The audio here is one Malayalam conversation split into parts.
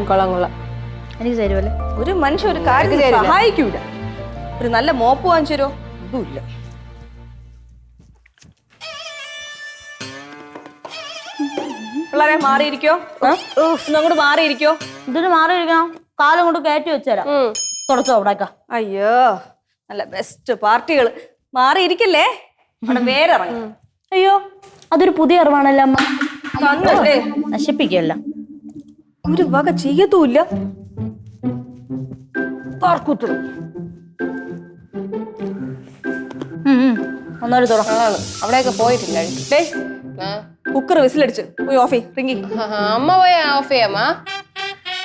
കൊള്ളാം കൊള്ളാം. എനിക്ക് തരുമല്ലേ? ഒരു മനുഷ്യൻ ഒരു കാര്യം സഹായിക്കൂല. ഒരു നല്ല മോപ്പ് വാങ്ങിച്ചു തരുമോ? അതുമില്ല. പിള്ളേരെ മാറിയിരിക്കോ? അങ്ങോട്ട് മാറിയിരിക്കോ? ഇതിന് മാറിയിരിക്കണം. കാലം കൊണ്ട് കയറ്റി വെച്ചുതരാം. തുടച്ചോ അവിടേക്കാ. അയ്യോ നല്ല ബെസ്റ്റ് പാർട്ടികൾ. മാറിയിരിക്കല്ലേ, അവിടെ വേരിറങ്ങി. അയ്യോ അതൊരു പുതിയ അറിവാണല്ലോ അമ്മ. കണ്ണല്ലേ നശിപ്പിക്കല്ല. ഒരു വക ചെയ്യത്തുമില്ല. ഒന്നൊരു തുറക്കാം. അവിടെയൊക്കെ പോയിട്ടില്ല. കുക്കർ വിസിലടിച്ച് പോയി ഓഫ് റിങ്ങി. അമ്മ പോയ ഓഫ് ചെയ്യാമ്മ.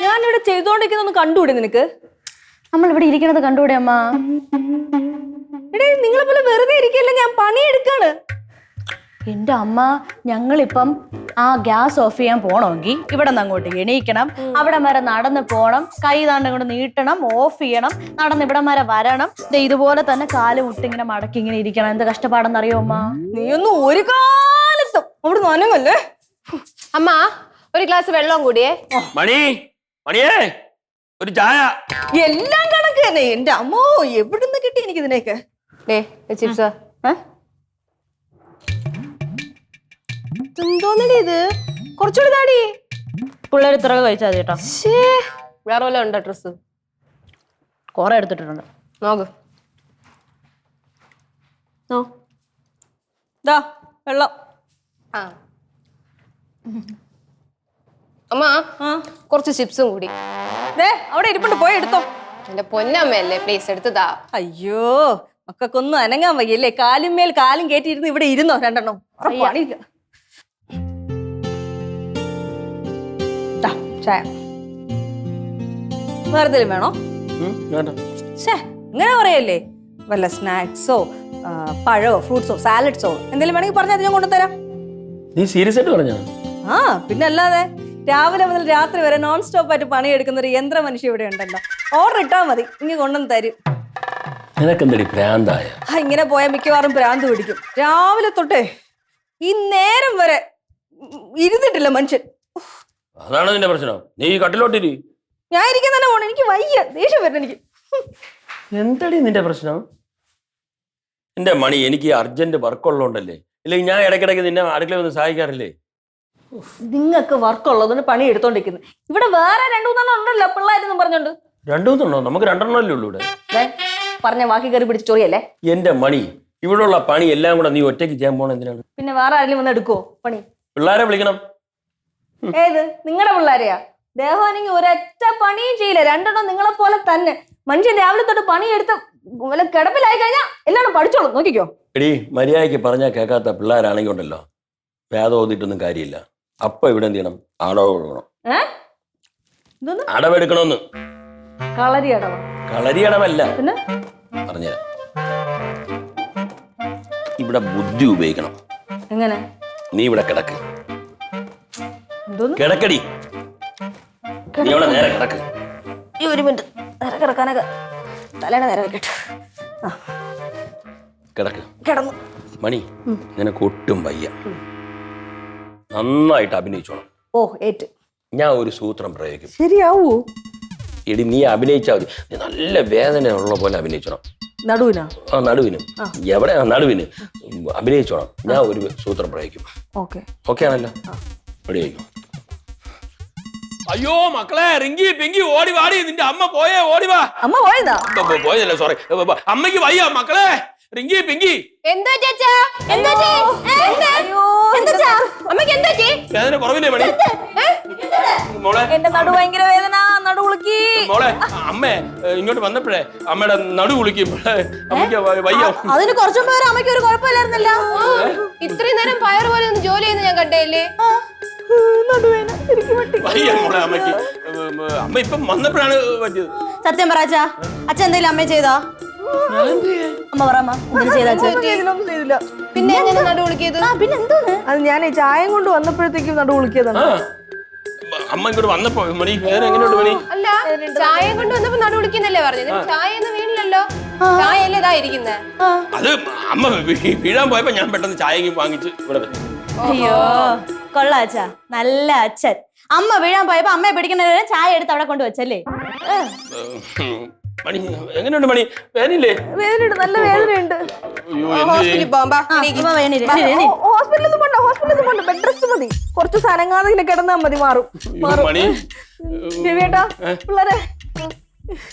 ഞാനിവിടെ ചെയ്തോണ്ടിരിക്കുന്നൊന്ന് കണ്ടുകൂടെ നിനക്ക്? നമ്മൾ ഇവിടെ ഇരിക്കണത് കണ്ടുകൂടെ അമ്മ? എടേ നിങ്ങളെ പോലെ വെറുതെ ഇരിക്കല്ല, ഞാൻ പണിയെടുക്കാണ്. എന്റെ അമ്മ, ഞങ്ങളിപ്പം ആ ഗ്യാസ് ഓഫ് ചെയ്യാൻ പോണമെങ്കിൽ ഇവിടെ നിന്ന് അങ്ങോട്ട് എണീക്കണം, അവിടെ വരെ നടന്ന് പോണം, കൈ താണ്ട് കൊണ്ട് നീട്ടണം, ഓഫ് ചെയ്യണം, നടന്ന് ഇവിടെ വരെ വരണം, ഇതുപോലെ തന്നെ കാല് വിട്ടിങ്ങനെ മടക്കി ഇങ്ങനെ ഇരിക്കണം. എന്ത് കഷ്ടപ്പാടെന്നറിയോ അമ്മ? നീയൊന്നും ഒരു കാലത്തും അവിടെ നനങ്ങല്ലേ. അമ്മ ഒരു ഗ്ലാസ് വെള്ളം കൂടിയേ. മണിയേ ഒരു ചായ. എല്ലാം കണക്ക് തന്നെ. എന്റെ അമ്മോ, എവിടുന്ന് കിട്ടി എനിക്ക് ഇതിനേക്ക്? ചിപ്സ് എന്തോന്നടി ഇത്? കുറച്ചുകൂടി താടി. പിള്ളേർ ഇത്ര കഴിച്ചാൽ മതി കേട്ടോ. വേറെ വല്ല ഉണ്ടോ ഡ്രസ്? കുറെ എടുത്തിട്ടുണ്ട്. നോക്ക്. വെള്ളം. അമ്മ കുറച്ച് ചിപ്സും കൂടി. അവിടെ ഇരിപ്പുണ്ട്, പോയി എടുത്തോ. എന്റെ പൊന്നമ്മയല്ലേ, പ്ലീസ് എടുത്തതാ. അയ്യോ മക്കൊന്നും അനങ്ങാൻ വയ്യല്ലേ? കാലുമേൽ കാലും കയറ്റിയിരുന്ന് ഇവിടെ ഇരുന്നോ രണ്ടെണ്ണം? ചായ വേറെ വേണോ? ഇങ്ങനെ പറയല്ലേ. വല്ല സ്നാക്സോ പഴോ ഫ്രൂട്ട്സോ സാലഡ്സോ എന്തെങ്കിലും വേണമെങ്കിൽ പറഞ്ഞാൽ അത് ഞാൻ കൊണ്ടുതരാം. നീ സീരിയസ് ആയിട്ട് പറഞ്ഞോ? ആ പിന്നെ അല്ലാതെ. രാവിലെ മുതൽ രാത്രി വരെ നോൺ സ്റ്റോപ്പ് ആയിട്ട് പണിയെടുക്കുന്ന ഒരു യന്ത്ര മനുഷ്യ ഇവിടെ ഉണ്ടല്ലോ. ഓർഡർ ഇട്ടാ മതി, ഇങ്ങനെ കൊണ്ടുവന്ന് തരും. ഇങ്ങനെ പോയാൽ മിക്കവാറും ഭ്രാന്ത് പിടിക്കും. രാവിലെ തൊട്ടേ ഈ നേരം വരെ ഇരുന്നിട്ടില്ല മനുഷ്യൻ. അതാണ് നിന്റെ പ്രശ്നം. നീ കട്ടിലോട്ടിരി. ഞാൻ ഇരിക്കാൻ തന്നെ പോണം. എനിക്ക് വയ്യ, ദേഷ്യം വരണം എനിക്ക്. എന്തടി നിന്റെ പ്രശ്നം? എന്റെ മണി, എനിക്ക് അർജന്റ് വർക്ക് ഉള്ളതുകൊണ്ടല്ലേ, ഇല്ലെങ്കിൽ ഞാൻ ഇടയ്ക്കിടയ്ക്ക് നിന്നെ അടുക്കള വന്ന് സഹായിക്കാറില്ലേ? നിങ്ങൾക്ക് വർക്ക് ഉള്ളതുകൊണ്ട് പണി എടുത്തോണ്ടിരിക്കുന്നു. ഇവിടെ വേറെ 2-3 ഉണ്ടല്ലോ പിള്ളേരെന്നും പറഞ്ഞോണ്ട്. 2-3 നമുക്ക് 2 ഉള്ളൂ ഇവിടെ. പറഞ്ഞ വാക്കി കയറി പിടിച്ച് ചൊറിയല്ലേ? എന്റെ മണി, ഇവിടെയുള്ള പണി എല്ലാം കൂടെ നീ ഒറ്റയ്ക്ക് ചെയ്യാൻ പോണ എന്തിനാണ്? പിന്നെ വേറെ ആരെങ്കിലും വന്ന് എടുക്കുവോ പണി? പിള്ളേരെ വിളിക്കണം. ഏത് നിങ്ങളുടെ പിള്ളേരെയാ? ദേഹമാണെങ്കിൽ ഒരൊറ്റ പണിയും ചെയ്യില്ല. 2 നിങ്ങളെ പോലെ തന്നെ. മനുഷ്യൻ രാവിലെ തൊട്ട് പണിയെടുത്ത് വല്ല കിടപ്പിലായി കഴിഞ്ഞാൽ എല്ലാം പഠിച്ചോളൂ. നോക്കിക്കോ. എടീ, മര്യാദയ്ക്ക് പറഞ്ഞാൽ കേൾക്കാത്ത പിള്ളേരാണെങ്കിൽ ഉണ്ടല്ലോ, വേദം ഓതിട്ടൊന്നും കാര്യമില്ല. അപ്പൊ ഇവിടെ എന്ത് ചെയ്യണം? അടവ് കൊടുക്കണം. അടവെടുക്കണമെന്ന്. കളരി അടവ? കളരി അടവല്ല, പറഞ്ഞുതരാം. ഇവിടെ ബുദ്ധി ഉപയോഗിക്കണം. എങ്ങനെ? നീ ഇവിടെ കിടക്ക്. കിടക്കടി. നീ അവിടെ നേരെ കിടക്ക്. ഈ ഒരു മിനിറ്റ് നേരെ കിടക്കാനൊക്കെ തലേണ നേരെ വെക്കട്ടെ. കിടക്ക്. കിടന്നു. മണി, നിനക്ക് ഒട്ടും വയ്യ. നന്നായിട്ട് അഭിനയിച്ചോണം. ഓ ഏറ്റ്. ഞാൻ ഒരു സൂത്രം പ്രയോഗിക്കും. ശരിയാവൂ? എടി, നീ അഭിനയിച്ചാൽ മതി. നീ നല്ല വേദന ഉള്ള പോലെ അഭിനയിച്ചോണം. നടുവിനാ? ആ നടുവിനും. എവിടെ? നടുവിന് അഭിനയിച്ചോണം. ഞാൻ ഒരു സൂത്രം പ്രയോഗിക്കും. ഓക്കെ ആണല്ലോ? റെഡിയായിക്കോ. അയ്യോ മക്കളെ, റിങ്കി പിങ്കി ഓടി വാടി. നിന്റെ അമ്മ പോയേ, ഓടി വാ. അമ്മ പോയതാ? പോയതല്ലേ, സോറി. അമ്മയ്ക്ക് വയ്യ മക്കളെ. റിങ്കി പിങ്കി. എന്താ ചേച്ചാ? എന്താ വേദന കുറവില്ലേ മണി? മോളെ, എന്റെ നടു ഭയങ്കര വേദന. നടു കുളുക്കി. മോളെ, അമ്മേ ഇങ്ങോട്ട് വന്നപ്പോഴേ അമ്മയുടെ നടു കുളുക്കി. അമ്മയ്ക്ക് വയ്യ. അതിന് കുറച്ചു പേര് അമ്മയ്ക്ക് ഒരു കുഴപ്പമില്ലായിരുന്നല്ലോ. ഇത്രയും നേരം പയർ പോലെ ഒന്ന് ജോലി ചെയ്യുന്ന ഞാൻ കണ്ടേല്ലേ? വയ്യ മോളെ അമ്മയ്ക്ക്. അമ്മ ഇപ്പം വന്നപ്പോഴാണ് പറ്റിയത്. സത്യം പറച്ച അച്ഛൻ എന്തെങ്കിലും അമ്മ ചെയ്താ? അമ്മ പറ, ചെയ്തില്ല. പിന്നെ എങ്ങനെ നടു കുളിക്കിയത്? പിന്നെ എന്തോന്ന്? അത് ഞാൻ ചായം കൊണ്ട് വന്നപ്പോഴത്തേക്കും നടു കുളിക്കിയതാണ്. അമ്മ ഇങ്ങോട്ട് വന്നപ്പോ മണി വേറെ എങ്ങനെയുണ്ട് മണി? അല്ല, ചായ കൊണ്ട് വന്നപ്പോ നടു കുളിക്കുന്നല്ലേ പറഞ്ഞത്? ചായ ഒന്നും വീണില്ലല്ലോ. ചായ അല്ലേ ഇതാ ഇരിക്കുന്നേ. അത് അമ്മ വീഴാൻ പോയപ്പോ ഞാൻ പെട്ടെന്ന് ചായ വാങ്ങിച്ച് ഇവിടെ. അയ്യോ കൊള്ളാം അച്ഛാ, നല്ല അച്ഛൻ. അമ്മ വീഴാൻ പോയപ്പോ അമ്മയെ പിടിക്കുന്നവരെ ചായ എടുത്ത് അവിടെ കൊണ്ടുവച്ചല്ലേ? മണി എങ്ങനെയുണ്ട് മണി? വേദനയില്ലേ? വേദനയുണ്ട്, നല്ല വേദനയുണ്ട്. ഹോസ്പിറ്റലിൽ പോകാം ഹോസ്പിറ്റലൊന്നും പോണ്ട, ബെഡ് റെസ്റ്റ് മതി. കുറച്ച് സനങ്ങാതെ ഇങ്ങനെ കിടന്നാ മതി, മാറും. മണി രവിയേട്ടാ, പിള്ളേരെ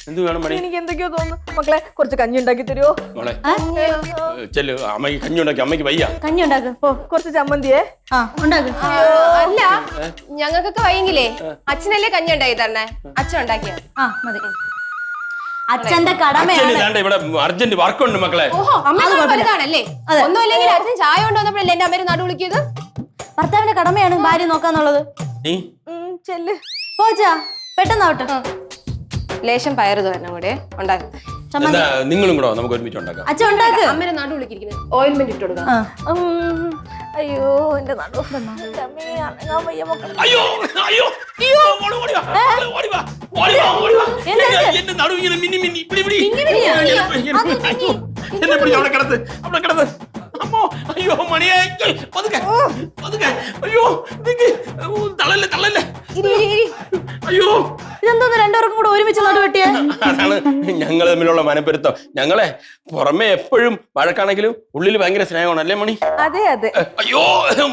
എന്ത് വേണം മണി? എനിക്ക് എന്തൊക്കെയോ തോന്നുന്നു. മക്കളെ കുറച്ച് കഞ്ഞി ഉണ്ടാക്കി തരുമോ? മോളെ ചെല്ലു, അമ്മയ്ക്ക് കഞ്ഞി ഉണ്ടാക്കി. അമ്മയ്ക്ക് വയ്യ. കഞ്ഞി ഉണ്ടാക്ക്. കുറച്ച് ചമ്മന്തിയെ ഉണ്ടാക്ക്. അല്ല, ഞങ്ങൾക്കൊക്കെ വയ്യെങ്കിലേ അച്ഛനല്ലേ കഞ്ഞി ഉണ്ടാക്കി തരണേ? അച്ഛൻ ഉണ്ടാക്കിയ മതി. അച്ഛന്റെ കടമയാണ്. ഇവിടെ അർജന്റ് വർക്കുണ്ട് മക്കളെ. ഓഹോ, അമ്മ വലുതാണല്ലേ? ഒന്നുമില്ലെങ്കിൽ അച്ഛൻ ചായ കൊണ്ടുവന്നപ്പോഴല്ലേ എന്റെ അമ്മ നാട് വിളിക്കിയത്? ഭർത്താവിന്റെ കടമയാണ് ഭാര്യ നോക്കാന്നുള്ളത്. ചെല്ല് പോച്ചാ, പെട്ടെന്നാവട്ടെ. ലേശം പയറ് തോരണം കൂടെ ഉണ്ടാക്കും. നിങ്ങളും കൂടെ നമുക്ക് ഒരുമിച്ച് ഉണ്ടാക്കാം. അച്ഛൻ ഉണ്ടാക്ക്. അമ്മേനെ നാട് വിളിക്കുന്നത് ഓയിൽമെന്റ് ഇട്ട് കൊടുക്കാം. അയ്യോ എന്റെ നടു, അയ്യോ അയ്യോ അയ്യോ, ഓടി വാ, ഓടി വാ, ഓടി വാ, ഓടി വാ. എന്റെ നടു ഇങ്ങനെ മിന്നി മിന്നി പിടി പിടി. എന്നെ പിടി, അവിടെ കിടത്ത്, അവിടെ കിടത്ത്. അമ്മോ, അയ്യോ മണിയെ, പതുക്കെ പതുക്കെ. അയ്യോ തള്ളല്ലേ തള്ളല്ലേ. അയ്യോ, ഇതെന്തോന്ന് രണ്ടുപേർക്കും കൂടെ ഒരുമിച്ച് നടുവെട്ടിയ? അതാണ് ഞങ്ങൾ തമ്മിലുള്ള മനപ്പെരുത്തം. ഞങ്ങളെ പുറമെ എപ്പോഴും വഴക്കാണെങ്കിലും ഉള്ളിൽ ഭയങ്കര സ്നേഹമാണ്, അല്ലേ മണി? അതെ അതെ. അയ്യോ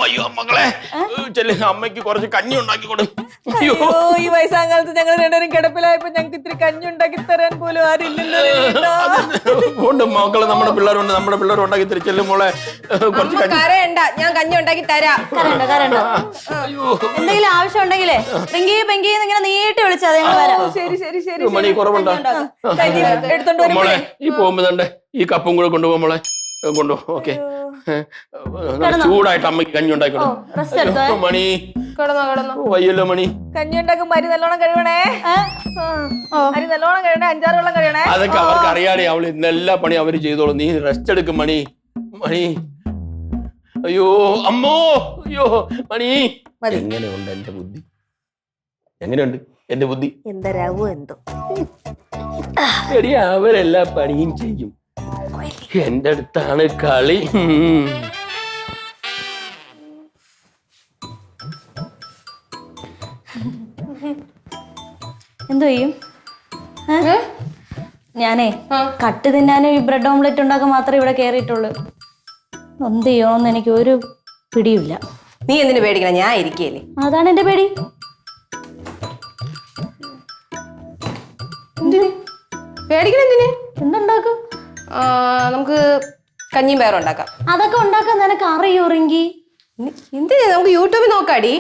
അയ്യോ മകളെ, ചെല്ല്, അമ്മയ്ക്ക് കുറച്ച് കഞ്ഞി ഉണ്ടാക്കി കൊടു. അയ്യോ, ഈ വയസ്സാകാലത്ത് ഞങ്ങൾ രണ്ടുപേരും കിടപ്പിലായപ്പോ ഞങ്ങൾക്ക് ഇത്തിരി കഞ്ഞി ഉണ്ടാക്കി തരാൻ പോലും ആരില്ലല്ലോ. മക്കള് നമ്മുടെ പിള്ളേരുണ്ട്, നമ്മുടെ പിള്ളേർ ഉണ്ടാക്കി തിരിച്ചെല്ലും മോളെ. കുറച്ച് കരയണ്ട, ഞാൻ കഞ്ഞി ഉണ്ടാക്കി തരാം. എന്തെങ്കിലും ആവശ്യം ഉണ്ടെങ്കിലേ പെങ്കി പെങ്കി ഇങ്ങനെ നീട്ടി വിളിച്ചാൽ ഞങ്ങൾ വരാം. ശരി ശരി ശരി. മണി കുറവുണ്ടോ മോളെ? ഈ പോകുമ്പോ തന്നെ ഈ കപ്പും കൂടെ കൊണ്ടുപോകും മോളെ, കൊണ്ടുപോ. ഓക്കെ, ചൂടായിട്ട് അമ്മയ്ക്ക് കഞ്ഞി ഉണ്ടാക്കണം. മണി വയ്യല്ലോ മണി. കഞ്ഞി ഉണ്ടാക്കും. അരി നല്ലോണം കഴിവണേ, അരി നല്ലോണം കഴിയണേ, 5-6 വെള്ളം കഴിയണേ. അതൊക്കെ അവർക്ക് അറിയാതെ, അവള് ഇന്ന് എല്ലാ പണി അവര് ചെയ്തോളും. നീ റെസ്റ്റ് എടുക്കും മണി. മണി അയ്യോ അമ്മോ, അയ്യോ മണി. എങ്ങനെയുണ്ട് എന്റെ ബുദ്ധി? എങ്ങനെയുണ്ട് എന്റെ ബുദ്ധി? എന്തരാവോ എന്തോ. എടി, അവരെല്ലാ പണിയും ചെയ്യും, എന്റെ അടുത്താണ് കളി. എന്തോ ചെയ്യും? ഞാനേ കട്ട് തിന്നാനും ഈ ബ്രെഡ് ഓംലെറ്റ് ഉണ്ടാക്കാൻ മാത്രമേ ഇവിടെ കയറിയിട്ടുള്ളൂ. എന്ത് ചെയ്യണമെന്ന് എനിക്ക് ഒരു പിടിയില്ല. നീ എന്തിനു പേടിക്കണം? ഞാൻ ഇരിക്കുകയല്ലേ. അതാണ് എന്റെ പേടി. പേടിക്കണം എന്തിന്? എന്തുണ്ടാക്കും? നമുക്ക് കഞ്ഞിയും പയറും ഉണ്ടാക്കാം. അതൊക്കെ ഉണ്ടാക്കാൻ നിനക്ക് അറിയോ റിങ്കി? എന്തിനാ? നമുക്ക് യൂട്യൂബിൽ നോക്കാടി.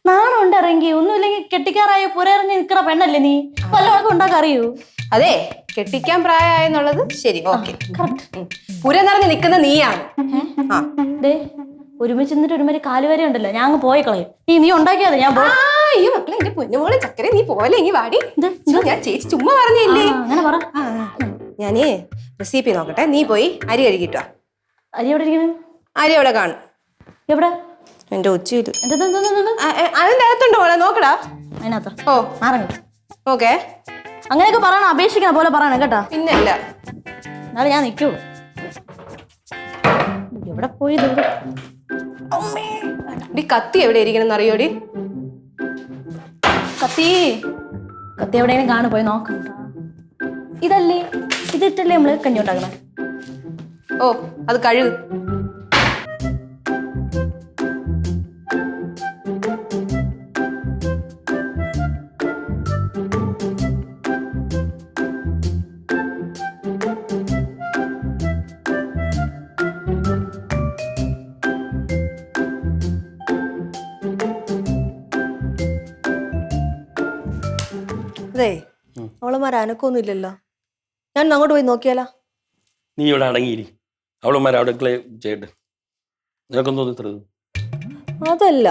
നാണം ഉണ്ട് റിങ്കി. ഒന്നുമില്ലെങ്കിൽ കെട്ടിക്കാറായ പുരറിഞ്ഞ് നിൽക്കുന്ന പെണ്ണല്ലേ നീ? വല്ലതൊക്കെ ഉണ്ടാക്കാൻ അറിയൂ? അതെ, കെട്ടിക്കാൻ പ്രായമായെന്നുള്ളത് ശരി, ഓക്കെ. പുര നിറഞ്ഞ് നിൽക്കുന്ന നീയാണ്. ഒരുമിച്ച് നിന്നിട്ട് ഒരുമാതിരി കാലുവരെ ഉണ്ടല്ലോ, ഞാൻ അങ്ങ് പോയി കളയും. നീ ഉണ്ടാക്കിയാതെ ഞാൻ ഈ മക്കളെ, എന്റെ പൊന്നുമോളെ ചക്കര, നീ പോലെ എങ്കിൽ വാടി. ഞാൻ ചേച്ചി ചുമ്മാ പറഞ്ഞല്ലേ. അങ്ങനെ പറ. ഞാനേ റെസിപ്പി നോക്കട്ടെ, നീ പോയി അരി കഴുകിട്ടോ. അരി എവിടെ ഇരിക്കണ? അരി അവിടെ കാണും. എവിടെ? എന്റെ ഉച്ചയിൽ. അതിന്റെ അകത്തുണ്ടോ മോളെ? നോക്കടാ അതിനകത്ത്. ഓ, മാറങ്ങി. ഓക്കെ. അങ്ങനെയൊക്കെ പറയണം, അപേക്ഷിക്കണ പോലെ പറയണം കേട്ടാ. പിന്നല്ല, എന്നാലും ഞാൻ നിൽക്കുള്ളൂ. എവിടെ പോയി? കത്തി എവിടെ ഇരിക്കണം അറിയോടി? കത്തി കത്തി എവിടെയെങ്കിലും കാണു, പോയി നോക്കാം. ഇതല്ലേ, ഇതിട്ടല്ലേ നമ്മള് കഞ്ഞി ഉണ്ടാക്കണേ? ഓ, അത് കഴുകു. അതെ, അവളമാർ അനക്കൊന്നും ഇല്ലല്ലോ. ഞാൻ അങ്ങോട്ട് പോയി നോക്കിയാലോ? നീ ഇവിടെ അടങ്ങിയിരി, അവളുമാർ അവിടെ ചെയ്യട്ടെ. നിനക്കൊന്നും ഇത്ര അതല്ല,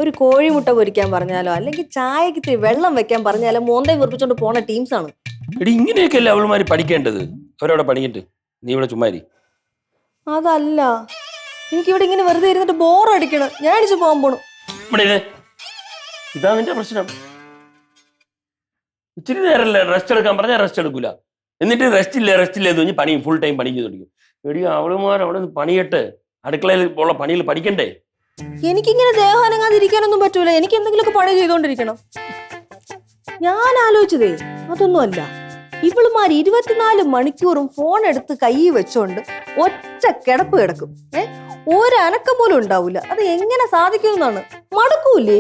ഒരു കോഴിമുട്ട പൊരിക്കാൻ പറഞ്ഞാലോ അല്ലെങ്കിൽ ചായക്ക് ഇത്തിരി വെള്ളം വെക്കാൻ പറഞ്ഞാലോ മോന്തേ വീർപ്പിച്ചോണ്ട് പോണ ടീംസ് ആണ്. എടി, ഇങ്ങനെയൊക്കെയല്ലേ അവളുമാര് പഠിക്കേണ്ടത്? അവരവിടെ പണിയിട്ട് നീ ഇവിടെ ചുമ്മാരി. അതല്ല, എനിക്കിവിടെ ഇങ്ങനെ വെറുതെ ഇരുന്നിട്ട് ബോറടിക്കണം. ഞാൻ അടിച്ചു പോകാൻ പോണു. ഇതാ നിന്റെ പ്രശ്നം. ഇച്ചിരി നേരമല്ലേ റെസ്റ്റ് എടുക്കാൻ പറഞ്ഞാൽ റെസ്റ്റ് എടുക്കൂല. എന്നിട്ട് റെസ്റ്റ് ഇല്ല എന്ന് പറഞ്ഞ് പണി ഫുൾ ടൈം പണിക്ക് തുടങ്ങും. എടി, അവളുമാർ അവിടെ നിന്ന് പണിയിട്ട് അടുക്കളയിൽ ഉള്ള പണിയിൽ പഠിക്കണ്ടേ? എനിക്കിങ്ങനെ ദേഹം അനങ്ങാതിരിക്കാനൊന്നും പറ്റൂല. എനിക്ക് എന്തെങ്കിലുമൊക്കെ പണി ചെയ്തോണ്ടിരിക്കണം. ഞാൻ ആലോചിച്ചതേ അതൊന്നുമല്ല. ഇവളുമാർ 24 മണിക്കൂറും ഫോൺ എടുത്ത് കൈ വെച്ചോണ്ട് ഒറ്റ കിടപ്പ് കിടക്കും. ഒരനക്കം പോലും ഉണ്ടാവൂല. അത് എങ്ങനെ സാധിക്കുമെന്നാണ്. മടക്കൂലേ?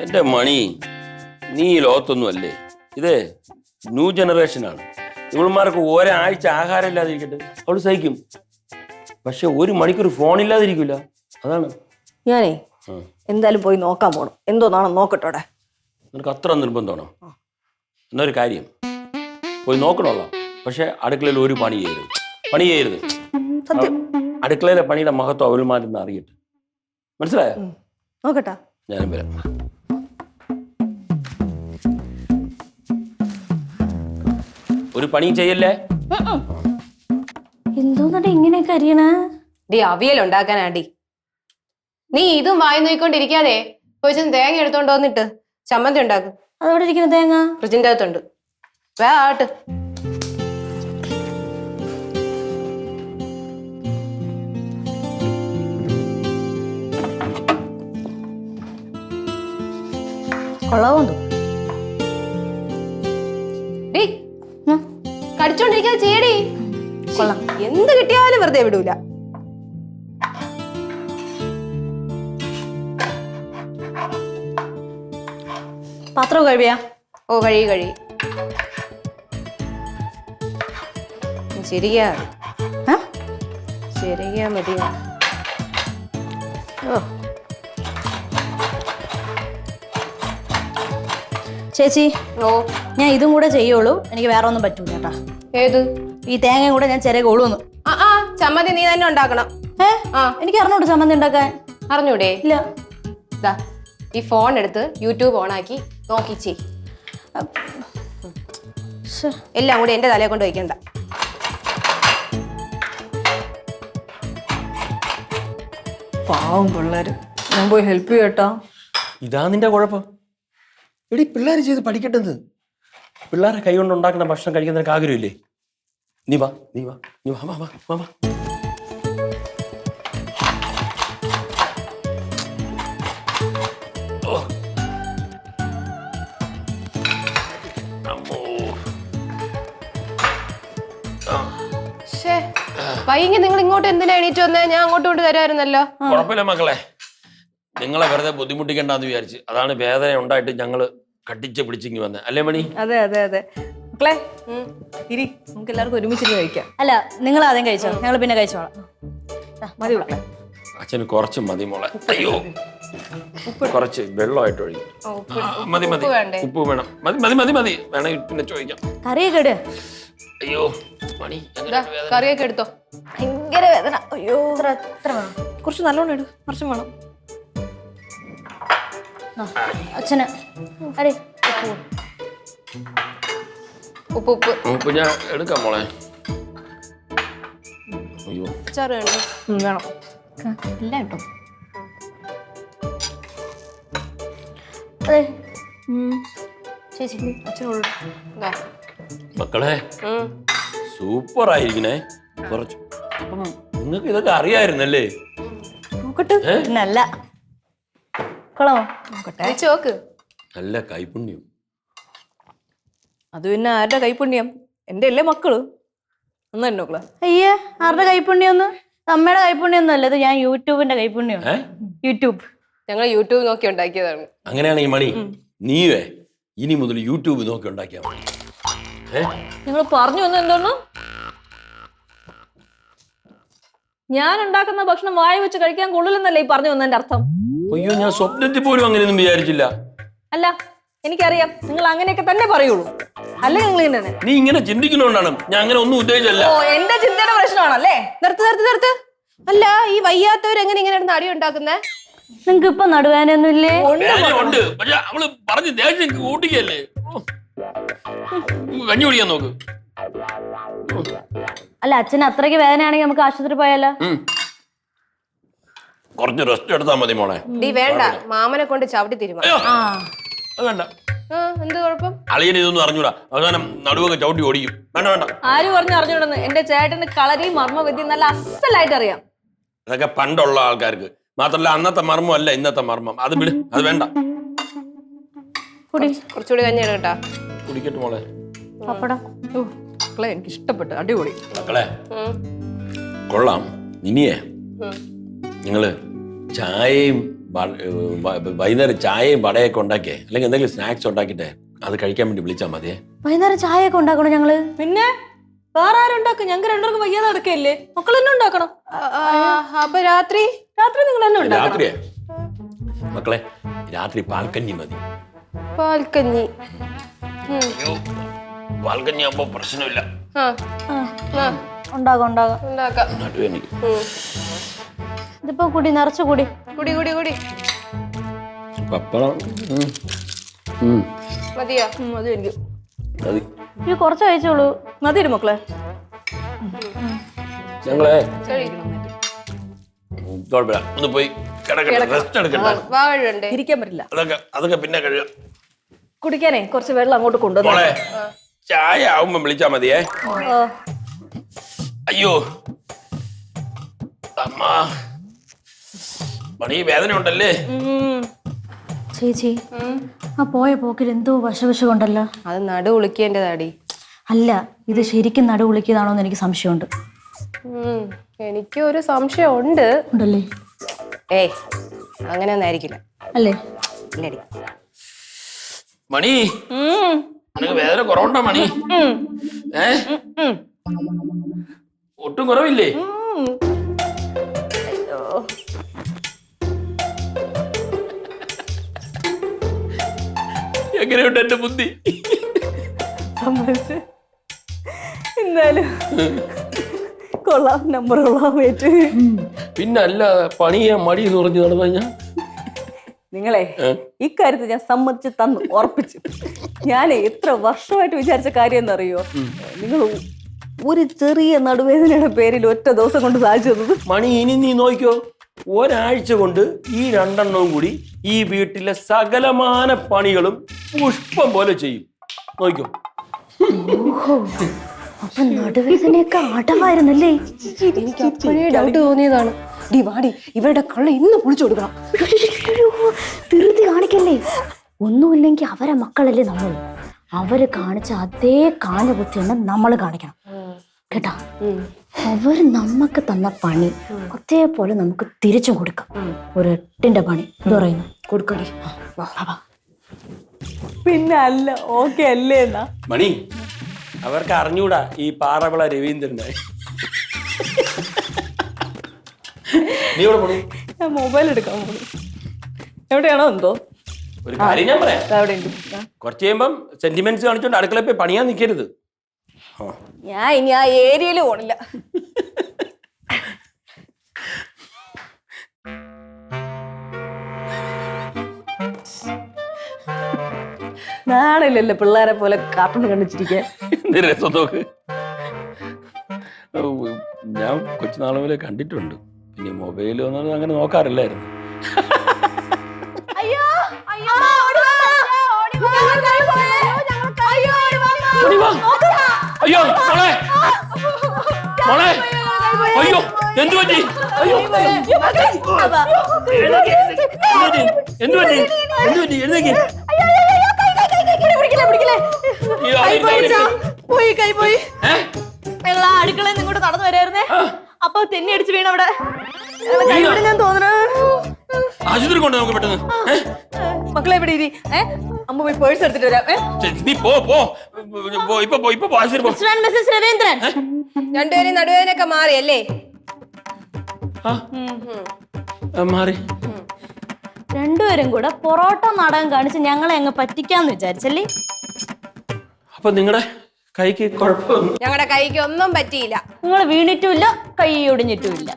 എന്റെ മണി, നീ ഈ ലോകത്തൊന്നും അല്ലേ. ഇത് ന്യൂ ജനറേഷനാണ്. ഇവളുമാർക്ക് ഒരാഴ്ച ആഹാരം ഇല്ലാതിരിക്കട്ടെ, അവള് സഹിക്കും. പക്ഷെ 1 മണിക്കൂർ ഫോൺ ഇല്ലാതിരിക്കൂല. അതാണ്. ഞാനേ എന്തായാലും പോയി നോക്കാൻ പോണം. എന്തോന്നാണോ നോക്കട്ടോടെ. നിനക്ക് അത്ര നിർബന്ധമാണോ? എന്നൊരു കാര്യം, പോയി നോക്കണമല്ലോ. പക്ഷെ അടുക്കളയിൽ ഒരു പണി ചെയ്യരുത്. സത്യം. അടുക്കളയിലെ പണിയുടെ മഹത്വം അവളുമാരെന്ന് അറിയട്ടെ. മനസ്സിലായോ? നോക്കട്ടാ. ഞാനും വരാം. ഒരു പണിയും ചെയ്യല്ലേ. എന്തോന്നടി ഇങ്ങനെയൊക്കെ അറിയണ? ഡി അവിയൽ ഉണ്ടാക്കാനാടി. നീ ഇതും വായി നോക്കിക്കൊണ്ടിരിക്കാതെ പോയി തേങ്ങ എടുത്തോണ്ട് വന്നിട്ട് ചമ്മന്തി ഉണ്ടാക്കും. അതോടെ ഇരിക്കുന്ന തേങ്ങ ഫ്രിഡ്ജിന്റെ അകത്തുണ്ട്. വേ ആട്ട്. കൊള്ളാവുണ്ടോ? ഡി കടിച്ചോണ്ടിരിക്കാതെ ചെയ്യടി. കൊള്ളാം. എന്ത് കിട്ടിയാലും വെറുതെ വിടൂല. പാത്രം കഴിയാ? ഓ കഴി ശരിയാ മതിയാ. ചേച്ചി, ഓ ഞാൻ ഇതും കൂടെ ചെയ്യുള്ളൂ. എനിക്ക് വേറെ ഒന്നും പറ്റൂല കേട്ടാ. ഏത്? ഈ തേങ്ങയും കൂടെ ഞാൻ ചെറിയ കൊള്ളുന്നു. ആ ചമ്മന്തി നീ തന്നെ ഉണ്ടാക്കണം. എനിക്ക് അറിഞ്ഞൂടെ ചമ്മന്തി ഉണ്ടാക്കാൻ? അറിഞ്ഞൂടെ? ഇല്ല. ദാ ഈ ഫോൺ എടുത്ത് യൂട്യൂബ് ഓണാക്കി നോക്കി ചെയ്. എല്ലാം കൂടി എന്റെ തലയെ കൊണ്ട് വയ്ക്കണ്ട. പാവം പിള്ളേര്. ഞാൻ പോയി ഹെൽപ്പ് ചെയ്യട്ടോ. ഇതാ നിന്റെ കുഴപ്പം. എടി, പിള്ളേർ ചെയ്ത് പഠിക്കട്ടെന്ന്. പിള്ളേരെ കൈ കൊണ്ട് ഉണ്ടാക്കുന്ന ഭക്ഷണം കഴിക്കാൻ നിനക്ക് ആഗ്രഹമില്ലേ? നീ വാ. വൈകി നിങ്ങൾ ഇങ്ങോട്ട് എന്തിനാ എണീറ്റ് വന്നേ? ഞാൻ അങ്ങോട്ട് കൊണ്ട് തരുമായിരുന്നല്ലോ. കുഴപ്പമില്ല മക്കളെ, നിങ്ങളെ വെറുതെ ബുദ്ധിമുട്ടിക്കണ്ടെന്ന് വിചാരിച്ച്. അതാണ് വേദന ഉണ്ടായിട്ട് ഞങ്ങള് കട്ടിച്ച് പിടിച്ചിങ്ങി വന്നത്. അല്ലേ മണി? അതെ. മക്കളെ ഇരി, നമുക്ക് എല്ലാവർക്കും ഒരുമിച്ചിട്ട് കഴിക്കാം. അല്ല, നിങ്ങൾ ആദ്യം കഴിച്ചോ, ഞങ്ങൾ പിന്നെ കഴിച്ചോളാം. മതി മക്കളെ. അച്ഛന് കുറച്ച് മതി മോളെ. അയ്യോ, കുറച്ച് വെള്ളമായിട്ട് ഒഴിക്കും. മതി. ഉപ്പ് വേണം. മതി. വേണം പിന്നെ ചോദിക്കാം. കറിയൊക്കെ ഇട്. അയ്യോ മണി, കറിയൊക്കെ എടുത്തോ. ഭയങ്കര വേദന. അയ്യോ, എത്ര വേണം? കുറച്ച് നല്ലോണം ഇട്. കുറച്ചും വേണം. അച്ഛന് അരെ ഉപ്പ് ഞാൻ എടുക്കാം മോളെ. അയ്യോ, അച്ചാറ് വേണം. വേണം. ഇല്ല കേട്ടോ. അതെ ചേച്ചി, അച്ഛനോട് മക്കളെ സൂപ്പർ ആയിരിക്കണേ. കുറച്ച് നിങ്ങൾക്ക് ഇതൊക്കെ അറിയായിരുന്നല്ലേ? നോക്കട്ടെ. നല്ല കൊള്ളാമോ? ചോക്ക്. നല്ല കൈപുണ്യം. അത് പിന്നെ ആരുടെ കൈപ്പുണ്യം? എന്റെ അല്ലേ മക്കള്. ഒന്ന് തന്നെ നോക്കളെ. അയ്യേ, ആരുടെ കൈപ്പുണ്യം? ഒന്ന് അമ്മയുടെ കൈപ്പുണ്യം ഒന്നും അല്ല, ഇത് ഞാൻ യൂട്യൂബിന്റെ കൈപ്പുണ്യം. യൂട്യൂബ് ഞങ്ങൾ യൂട്യൂബ് നോക്കി ഉണ്ടാക്കിയതാണ്. അങ്ങനെയാണെങ്കിൽ മണി, നീവേ ഇനി മുതൽ യൂട്യൂബ് നോക്കി ഉണ്ടാക്കിയാ മതി. നിങ്ങൾ പറഞ്ഞു വന്ന എന്തോന്നു? ഞാൻ ഉണ്ടാക്കുന്ന ഭക്ഷണം വായ വെച്ച് കഴിക്കാൻ കൊള്ളില്ലെന്നല്ലേ ഈ പറഞ്ഞു വന്നതിന്റെ അർത്ഥം? അയ്യോ, ഞാൻ സ്വപ്നത്തിൽ പോലും അങ്ങനെയൊന്നും വിചാരിച്ചില്ല. അല്ല, എനിക്കറിയാം നിങ്ങൾ അങ്ങനെയൊക്കെ തന്നെ പറയുള്ളൂ. അല്ല, നിങ്ങൾ ഇങ്ങനെ നീ ഇങ്ങനെ ചിന്തിക്കുന്നോണ്ടാണ്. ഞാൻ അങ്ങനെ ഒന്നും ഉദ്ദേശിച്ചല്ല. ഓ, എന്റെ ചിന്തയുടെ പ്രശ്നമാണല്ലേ? നിർത്ത്. അല്ല, ഈ വയ്യാത്തവർ എങ്ങനെ ഇങ്ങനെ നടി ഉണ്ടാക്കുന്നേ? നിങ്ങക്ക് ഇപ്പൊ നടുവേനൊന്നും ഇല്ലേ? ഉണ്ട്, പക്ഷെ അവള് പറഞ്ഞ് ദേഷ്യം കൂട്ടിക്കല്ലേ. കഞ്ഞി കുടിക്കാൻ നോക്ക്. അല്ല, അച്ഛന് അത്രയ്ക്ക് വേദനയാണെങ്കിൽ നമുക്ക് ആശുപത്രി പോയാലോ? കുറച്ച് റെസ്റ്റ് എടുത്താൽ മതി മോളെ. ഡി വേണ്ട, മാമനെ കൊണ്ട് ചവിട്ടി തീരുമാനം. വേണ്ട. എന്ത് കുഴപ്പം? അളിയന് ഇതൊന്നും അറിഞ്ഞൂടാ. അവസാനം നടുവൊക്കെ ചവിട്ടി ഓടിക്കും. വേണ്ട. ആര് പറഞ്ഞു അറിഞ്ഞൂടെന്ന്? എന്റെ ചേട്ടന് കളരി മർമ്മവിദ്യ നല്ല അസലായിട്ട് അറിയാം. അതൊക്കെ പണ്ടുള്ള ആൾക്കാർക്ക്. മാത്രല്ല അന്നത്തെ മർമ്മം അല്ല ഇന്നത്തെ മർമ്മം. അത് വിട്, അത് വേണ്ട. കുടി. കുറച്ചുകൂടി കഞ്ഞി എടുക്കട്ടാ. കുടിക്കട്ടെ മോളെ. പപ്പടം. മക്കളെ എനിക്ക് ഇഷ്ടപ്പെട്ടു, അടിപൊളി. മക്കളെ കൊള്ളാം. ഇനിയേ നിങ്ങള് ചായയും വൈകുന്നേരം ചായയും വടയൊക്കെ ഉണ്ടാക്കിയേ, അല്ലെങ്കിൽ എന്തെങ്കിലും സ്നാക്സ് ഉണ്ടാക്കിട്ടെ അത് കഴിക്കാൻ വേണ്ടി വിളിച്ചാൽ മതിയേ. വൈകുന്നേരം ചായ ഒക്കെ ഉണ്ടാക്കണോ ഞങ്ങള്? പിന്നെ വേറെ ആരുണ്ടാക്കും? ഞങ്ങൾക്ക് രണ്ടുപേർക്കും വയ്യാതെ നടക്കല്ലേ, മക്കൾ തന്നെ ഉണ്ടാക്കണം. അപ്പൊ രാത്രി നിങ്ങൾ തന്നെ ഉണ്ടാക്കണം. രാത്രിയെ മക്കളെ രാത്രി പാൽക്കഞ്ഞി മതി. പാൽക്കഞ്ഞി. പാൽക്കഞ്ഞി ആകുമ്പോ പ്രശ്നമില്ല. ഉണ്ടാകാം ഉണ്ടാകാം. ഉണ്ടാക്കാം. ഇതിപ്പോ കുടി, നിറച്ചു കുടി. കുടി കുടി കുടി. പപ്പടം മതിയോ? മതി എനിക്ക്. മതി. ഇത് കുറച്ച് കഴിച്ചോളൂ. മതി മക്കളെ. ഞങ്ങളെ കഴിക്കണം. കുഴപ്പമില്ല, ഒന്ന് പോയി കിടക്കട്ടെ, റെസ്റ്റ് എടുക്കട്ടെ. വാഴണ്ടേ? ഇരിക്കാൻ പറ്റില്ല. അതൊക്കെ പിന്നെ കഴിയാം. കുടിക്കാനേ കുറച്ച് വെള്ളം അങ്ങോട്ട് കൊണ്ടുവന്നു. മോളെ ചായ ആവുമ്പോ വിളിച്ചാ മതിയേ. അയ്യോ അമ്മ, പണി വേദന ഉണ്ടല്ലേ? ചേച്ചി ആ പോയ പോക്കിൽ എന്തോ വശവശ കൊണ്ടല്ലോ. അത് നടു ഉളിക്കേണ്ടതാടി. അല്ല, ഇത് ശരിക്കും നടു ഉളിക്കിയതാണോന്ന് എനിക്ക് സംശയമുണ്ട്. എനിക്ക് ഒരു സംശയം ഉണ്ട്. ഉണ്ടല്ലേ? ഏയ് അങ്ങനെയൊന്നും ആയിരിക്കില്ല. അല്ലേ? ഇല്ലടി. മണി, നിനക്ക് വേദന കുറവുണ്ടോ മണി? ഒട്ടും കുറവില്ലേ? എങ്ങനെയുണ്ട് എന്റെ ബുദ്ധി? എന്നാലും കൊള്ളാം, നമ്പർ കൊള്ളാം. വെയിറ്റ്. പിന്നെ അല്ല, പണി ചെയ്യാൻ മടി എന്ന് പറഞ്ഞു നടന്നു കഴിഞ്ഞാ നിങ്ങളെ ഇക്കാര്യത്തിൽ ഞാൻ സമ്മതിച്ച് തന്നു, ഉറപ്പിച്ചു. ഞാൻ എത്ര വർഷമായിട്ട് വിചാരിച്ച കാര്യം എന്നറിയോ, നിങ്ങൾ ഒരു ചെറിയ നടുവേദനയുടെ പേരിൽ ഒറ്റ ദിവസം കൊണ്ട് സാധിച്ചു തന്നത്. മണി, ഇനി നീ നോക്കിക്കോ, ഒരാഴ്ച കൊണ്ട് ഈ രണ്ടെണ്ണവും കൂടി ഈ വീട്ടിലെ സകലമാന പണികളും പുഷ്പം പോലെ ചെയ്യും. നോക്കിക്കോ. അപ്പൊ നടുവേദനയൊക്കെ അടവായിരുന്നല്ലേ? എനിക്ക് അപ്പോഴേ ഡൗട്ട് തോന്നിയതാണ്. ഡി വാടി, ഇവരുടെ കള്ള ഇന്ന് പൊളിച്ചു കൊടുക്കണം. ധൃതി കാണിക്കല്ലേ. ഒന്നുമില്ലെങ്കിൽ അവരെ മക്കളല്ലേ നമ്മൾ. അവര് കാണിച്ച അതേ കാഞ്ഞ ബുദ്ധിയാണ് നമ്മൾ കാണിക്കണം കേട്ടാ. അവര് നമുക്ക് തന്ന പണി അതേപോലെ നമുക്ക് തിരിച്ചു കൊടുക്കാം. ഒരു 8ന്റെ പണി ഇത് പറയുന്നു കൊടുക്കടി. പിന്നെ അല്ല, ഓക്കെ അല്ലേ എന്നാ മണി, അവർക്ക് അറിഞ്ഞൂടാ ഈ പാറവിള രവീന്ദ്രനെ. നീ ഇവിടെ പോണു? ഞാൻ മൊബൈൽ എടുക്കാൻ പോകും. എവിടെയാണോ എന്തോ ഒരു കാര്യം ഞാൻ പറയാം. അവിടെ ഉണ്ട്. കുറച്ച് കഴിയുമ്പം സെന്റിമെന്റ്സ് കാണിച്ചോണ്ട് അടുക്കളയിൽ പോയി പണിയാൻ നിൽക്കരുത്. ഞാൻ ഇനി ആ ഏരിയയിൽ പോണില്ല. നാണില്ലല്ലോ പിള്ളേരെ പോലെ കാർട്ടൂൺ കണ്ടിച്ചിരിക്കാൻ. രസം നോക്ക്. ഞാൻ കൊച്ചുനാളെ പോലെ കണ്ടിട്ടുണ്ട്. പിന്നെ മൊബൈൽ ഒന്നും അങ്ങനെ നോക്കാറില്ലായിരുന്നു. അയ്യോ അയ്യോ അയ്യോ മോളെ, മോളെ, അയ്യോ എന്തു പറ്റി? അയ്യോ എന്തു പറ്റി? എന്തു പറ്റി? എഴുന്നേക്ക്. പോയി, കൈ പോയി. അടുക്കളയിൽ നിങ്ങോട്ട് നടന്നു വരായിരുന്നേ, അപ്പൊ തെന്നി അടിച്ച് വീണവിടെ. ഞാൻ തോന്നണ ആശുപത്രി കൊണ്ട് നമുക്ക് പെട്ടെന്ന്. മക്കളെ എവിടെ ഇരി. അമ്മ പോയി പേഴ്സ് എടുത്തിട്ട് വരാം. നീ പോ പോ ഇപ്പൊ ആശുപത്രി പോ. മിസ്സസ് രവീന്ദ്രൻ, രണ്ടുപേരും നടുവേദനയൊക്കെ മാറിയല്ലേ? മാറി. രണ്ടുപേരും കൂടെ പൊറോട്ട നാടകം കാണിച്ച് ഞങ്ങളെ അങ്ങ് പറ്റിക്കാന്ന് വിചാരിച്ചല്ലേ? അപ്പൊ നിങ്ങളുടെ കൈക്ക് കുഴപ്പമൊന്നും? ഞങ്ങളുടെ കൈക്ക് ഒന്നും പറ്റിയില്ല. നിങ്ങൾ വീണിട്ടുമില്ല, കൈ ഒടിഞ്ഞിട്ടുമില്ല.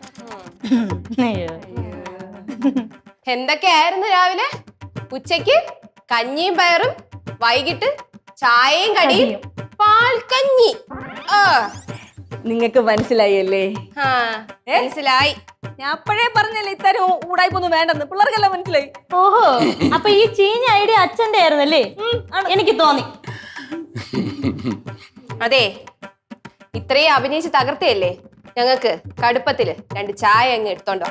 എന്തൊക്കെയായിരുന്നു രാവിലെ? ഉച്ചക്ക് കഞ്ഞിയും പയറും, വൈകിട്ട് ചായയും കടിയും, പാൽക്കഞ്ഞി. നിങ്ങക്ക് മനസ്സിലായല്ലേ? മനസ്സിലായി. ഞാൻ അപ്പോഴേ പറഞ്ഞല്ലേ ഇത്തരം ഊടായ്പൊന്നും വേണ്ടെന്ന്. പിള്ളേർക്കെല്ലാം മനസ്സിലായി. ഓഹോ, അപ്പൊ ഈ ചീഞ്ഞ ഐഡിയ അച്ഛന്റെ ആയിരുന്നല്ലേ? എനിക്ക് തോന്നി. അതെ, ഇത്രയും അഭിനയിച്ച് തകർത്തയല്ലേ, ഞങ്ങൾക്ക് കടുപ്പത്തില് 2 ചായ അങ്ങ് എടുത്തോണ്ടോ.